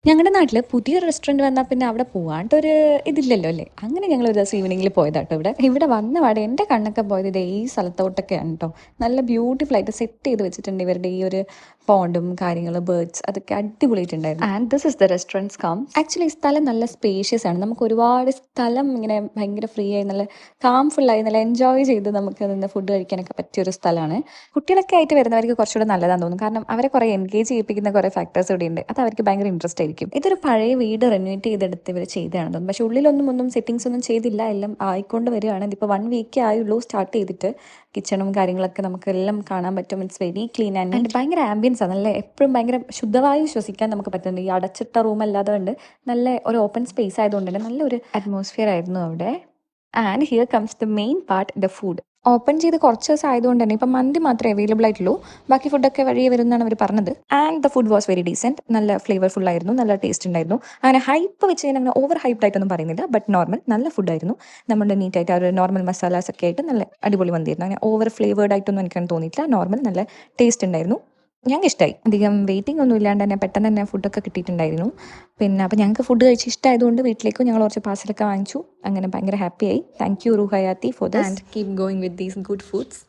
ഞങ്ങളുടെ നാട്ടിൽ പുതിയൊരു റെസ്റ്റോറൻറ്റ് വന്നാൽ പിന്നെ അവിടെ പോകാണ്ടൊരു ഇതില്ലല്ലോ അല്ലേ. അങ്ങനെ ഞങ്ങൾ ഒരു ദിവസം ഈവനിങ്ങിൽ പോയതാട്ടോ. ഇവിടെ വന്ന പാടെ എൻ്റെ കണ്ണൊക്കെ പോയത് ഇതേ ഈ സ്ഥലത്തോട്ടൊക്കെയാണ് കേട്ടോ. നല്ല ബ്യൂട്ടിഫുൾ ആയിട്ട് സെറ്റ് ചെയ്ത് വെച്ചിട്ടുണ്ട് ഇവരുടെ ഈ ഒരു പോണ്ടും കാര്യങ്ങൾ, ബേർഡ്സ്, അതൊക്കെ അടിപൊളിയായിട്ടുണ്ടായിരുന്നു. And this is the restaurants cum. Actually ഈ സ്ഥലം നല്ല സ്പേഷ്യസ് ആണ്. നമുക്ക് ഒരുപാട് സ്ഥലം ഇങ്ങനെ ഭയങ്കര ഫ്രീ ആയി നല്ല കാംഫുള്ളായി നല്ല എൻജോയ് ചെയ്ത് നമുക്ക് നിന്ന് ഫുഡ് കഴിക്കാനൊക്കെ പറ്റിയ ഒരു സ്ഥലമാണ്. കുട്ടികളൊക്കെ ആയിട്ട് വരുന്നവർക്ക് കുറച്ചുകൂടെ നല്ലതാണെന്ന് തോന്നുന്നു. കാരണം അവരെ കുറേ എൻഗേജ് ചെയ്യിപ്പിക്കുന്ന കുറേ ഫാക്ടേഴ്സ് ഇവിടെ ഉണ്ട്. അത് അവർക്ക് ഭയങ്കര ഇൻട്രസ്റ്റ് ആയിരിക്കും. ഇതൊരു പഴയ വീട് റെനോവേറ്റ് ചെയ്തെടുത്ത് ഇവർ ചെയ്തതാണ് തോന്നുന്നു. പക്ഷെ ഉള്ളിലൊന്നും സെറ്റിങ്സ് ഒന്നും ചെയ്തില്ല. എല്ലാം ആയിക്കൊണ്ട് വരികയാണ്. ഇതിപ്പോൾ 1 വീക്കേ ആയുള്ളൂ സ്റ്റാർട്ട് ചെയ്തിട്ട്. കിച്ചണും കാര്യങ്ങളൊക്കെ നമുക്ക് എല്ലാം കാണാൻ പറ്റും. ഇറ്റ്സ് വെരി ക്ലീൻ ആൻഡ് ഭയങ്കര ആംബിയൻസ് ആണ്. നല്ല എപ്പോഴും ഭയങ്കര ശുദ്ധവായു ശ്വസിക്കാൻ നമുക്ക് പറ്റുന്നുണ്ട്. ഈ അടച്ചിട്ട റൂം അല്ലാതെ കൊണ്ട് നല്ല ഒരു ഓപ്പൺ സ്പേസ് ആയതുകൊണ്ട് തന്നെ നല്ലൊരു അറ്റ്മോസ്ഫിയർ ആയിരുന്നു അവിടെ. And here comes the main part, the food. Open ചെയ്ത് കുറച്ച് ദിവസം ആയതുകൊണ്ട് തന്നെ ഇപ്പം മന്തി മാത്രമേ അവൈലബിൾ ആയിട്ടുള്ളൂ. ബാക്കി ഫുഡൊക്കെ വഴിയെ വരുമെന്നാണ് അവർ പറഞ്ഞത്. And the food was very decent. നല്ല ഫ്ലേവർഫുൾ ആയിരുന്നു, നല്ല ടേസ്റ്റ് ഉണ്ടായിരുന്നു. അങ്ങനെ ഹൈപ്പ് വെച്ച് കഴിഞ്ഞാൽ അങ്ങനെ ഓവർ ഹൈപ്ഡ് ആയിട്ടൊന്നും പറയുന്നില്ല. ബട്ട് നോർമൽ നല്ല ഫുഡായിരുന്നു. നമ്മുടെ നീറ്റായിട്ട് ആ ഒരു നോർമൽ മസാലാസ് ഒക്കെ ആയിട്ട് നല്ല അടിപൊളി മന്തിയായിരുന്നു. അങ്ങനെ ഓവർ ഫ്ലേവേർഡ് ആയിട്ടൊന്നും എനിക്കങ്ങനെ തോന്നിയിട്ടില്ല. നോർമൽ നല്ല ടേസ്റ്റ് ഉണ്ടായിരുന്നു. ഞങ്ങൾക്ക് ഇഷ്ടമായി. അധികം വെയിറ്റിംഗ് ഒന്നും ഇല്ലാണ്ട് തന്നെ പെട്ടെന്ന് തന്നെ ഫുഡൊക്കെ കിട്ടിയിട്ടുണ്ടായിരുന്നു. പിന്നെ അപ്പോൾ ഞങ്ങൾക്ക് ഫുഡ് കഴിച്ച് ഇഷ്ടമായതുകൊണ്ട് വീട്ടിലേക്കും ഞങ്ങൾ കുറച്ച് പാർസലൊക്കെ വാങ്ങിച്ചു. അങ്ങനെ ഭയങ്കര ഹാപ്പിയായി. Thank you Ruhayathi for this and keep going with these good foods.